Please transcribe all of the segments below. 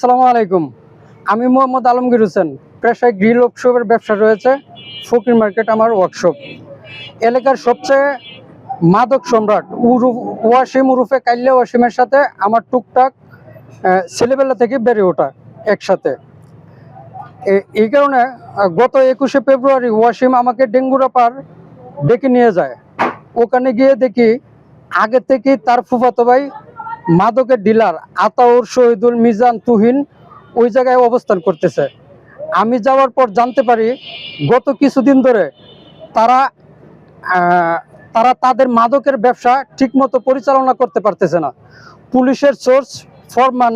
আসসালামু আলাইকুম। আমি মোহাম্মদ আলমগীর হোসেন। পেশায় গ্রিল ওয়ার্কশপের ব্যবসা রয়েছে। ফকির মার্কেট আমার ওয়ার্কশপ। এলাকার সবচেয়ে মাদক সম্রাট ওয়াসিম উরুফে কাইল্লা ওয়াসিমের সাথে আমার টুকটাক ছেলেবেলা থেকে বেড়ে ওঠা একসাথে। এই কারণে গত 21শে ফেব্রুয়ারি ওয়াসিম আমাকে ডেঙ্গুরাপাড় ডেকে নিয়ে যায়। ওখানে গিয়ে দেখি আগে থেকেই তার ফুফাতো ভাই মাদকের ডিলার আতাউর, শহীদুল, মিজান, তুহিন ওই জায়গায় অবস্থান করতেছে। আমি যাওয়ার পর জানতে পারি গত কিছুদিন ধরে তারা তাদের মাদকের ব্যবসা ঠিকমতো পরিচালনা করতে পারতেছে না। পুলিশের সোর্স ফরমান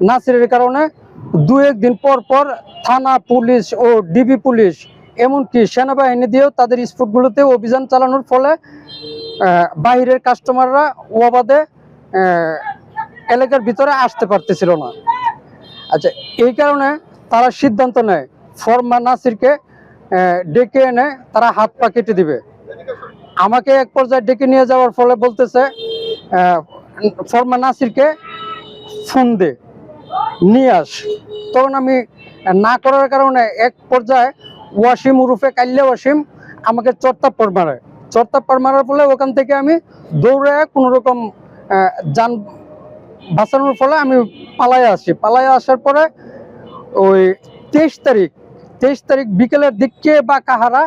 নাসিরের কারণে দু একদিন পর পর থানা পুলিশ ও ডিবি পুলিশ এমনকি সেনাবাহিনী দিয়েও তাদের স্পটগুলোতে অভিযান চালানোর ফলে বাইরের কাস্টমাররা ওবাদে এলাকার ভিতরে আসতে পারতেছিল না। আচ্ছা, এই কারণে তারা সিদ্ধান্ত নেয় ফরমান নাসিরকে ডেকে এনে তারা হাত পা কেটে দিবে। আমাকে এক পর্যায়ে ডেকে নিয়ে যাওয়ার ফলে বলতেছে ফরমান নাসিরকে ফোন দে, নিয়ে আস। তখন আমি না করার কারণে এক পর্যায়ে ওয়াসিম উরুফে কাইল্লা ওয়াসিম আমাকে চড়তাপ্পড় মারার ফলে ওখান থেকে আমি দৌড়ে কোনো রকম যান বাঁচানোর ফলে আমি পালায়ে আসার পরে ওই 23 তারিখ বিকেলের দিকে বা কাহারা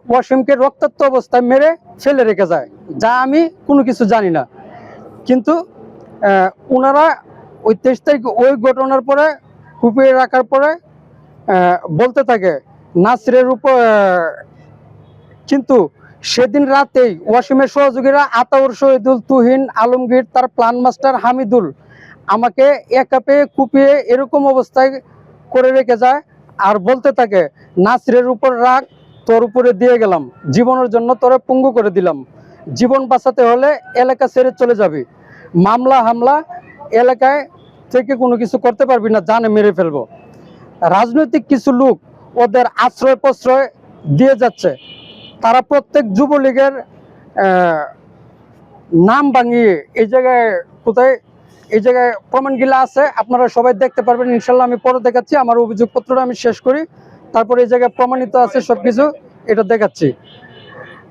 ওয়াসিমকে রক্তাক্ত অবস্থায় মেরে ফেলে রেখে যায়, যা আমি কোনো কিছু জানি না। কিন্তু ওনারা ওই 23 তারিখ ওই ঘটনার পরে কুপিয়ে রাখার পরে বলতে থাকে নাসিরের উপর। কিন্তু সেদিন রাতেই ওয়াসিমের সহযোগীরা আতাউর, শহীদুল, তুহিন, আলমগীর, তার প্ল্যান মাস্টার হামিদুল আমাকে একা পেয়ে কুপিয়ে এরকম অবস্থায় করে রেখে যায় আর বলতে থাকে নাসিরের উপর রাগ তোর উপরে দিয়ে গেলাম, জীবনের জন্য তোরে পঙ্গু করে দিলাম, জীবন বাঁচাতে হলে এলাকা ছেড়ে চলে যাবি, মামলা হামলা এলাকায় থেকে কোনো কিছু করতে পারবি না, জানে মেরে ফেলবো। রাজনৈতিক কিছু লোক ওদের আশ্রয় প্রশ্রয় দিয়ে যাচ্ছে। তারা প্রত্যেক যুবলীগের নাম ভাঙিয়ে এই জায়গায় প্রমাণগুলো আছে, আপনারা সবাই দেখতে পারবেন ইনশাল্লাহ। আমি পরে দেখাচ্ছি, আমার অভিযোগপত্রটা আমি শেষ করি, তারপরে এই জায়গায় প্রমাণিত আছে সবকিছু, এটা দেখাচ্ছি।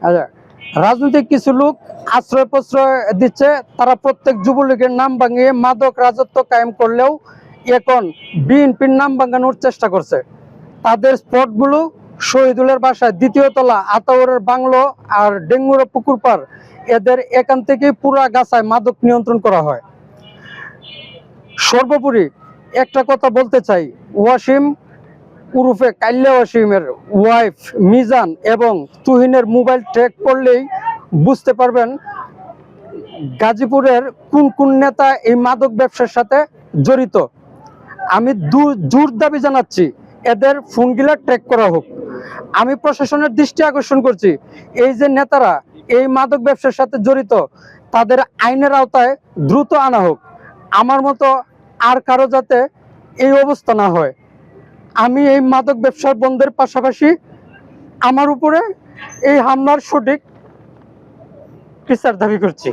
আচ্ছা, রাজনৈতিক কিছু লোক আশ্রয় প্রশ্রয় দিচ্ছে। তারা প্রত্যেক যুবলীগের নাম ভাঙিয়ে মাদক রাজত্ব কায়েম করলেও এখন বিএনপির নাম ভাঙানোর চেষ্টা করছে। তাদের স্পটগুলো শহীদুলের বাসায় 2য় তলা, আতাউরের বাংলো আর ডেঙ্গুরা পুকুর পাড়, এদের এখান থেকে পুরা গাছায় মাদক নিয়ন্ত্রণ করা হয়। সর্বোপরি একটা কথা বলতে চাই, ওয়াসিম উরুফে কাইল্লা ওয়াসিমের ওয়াইফ মিজান এবং তুহিনের মোবাইল ট্র্যাক করলেই বুঝতে পারবেন গাজীপুরের কোন কোন নেতা এই মাদক ব্যবসার সাথে জড়িত। আমি জোর দাবি জানাচ্ছি এদের ফোনগুলা ট্র্যাক করা হোক। আমি প্রশাসনের দৃষ্টি আকর্ষণ করছি, এই যে নেতারা এই মাদক ব্যবসার সাথে জড়িত তাদের আইনের আওতায় দ্রুত আনা হোক। আমার মতো আর কারো যাতে এই অবস্থা না হয়। আমি এই মাদক ব্যবসার বন্ধের পাশাপাশি আমার উপরে এই হামলার সঠিক বিচার দাবি করছি।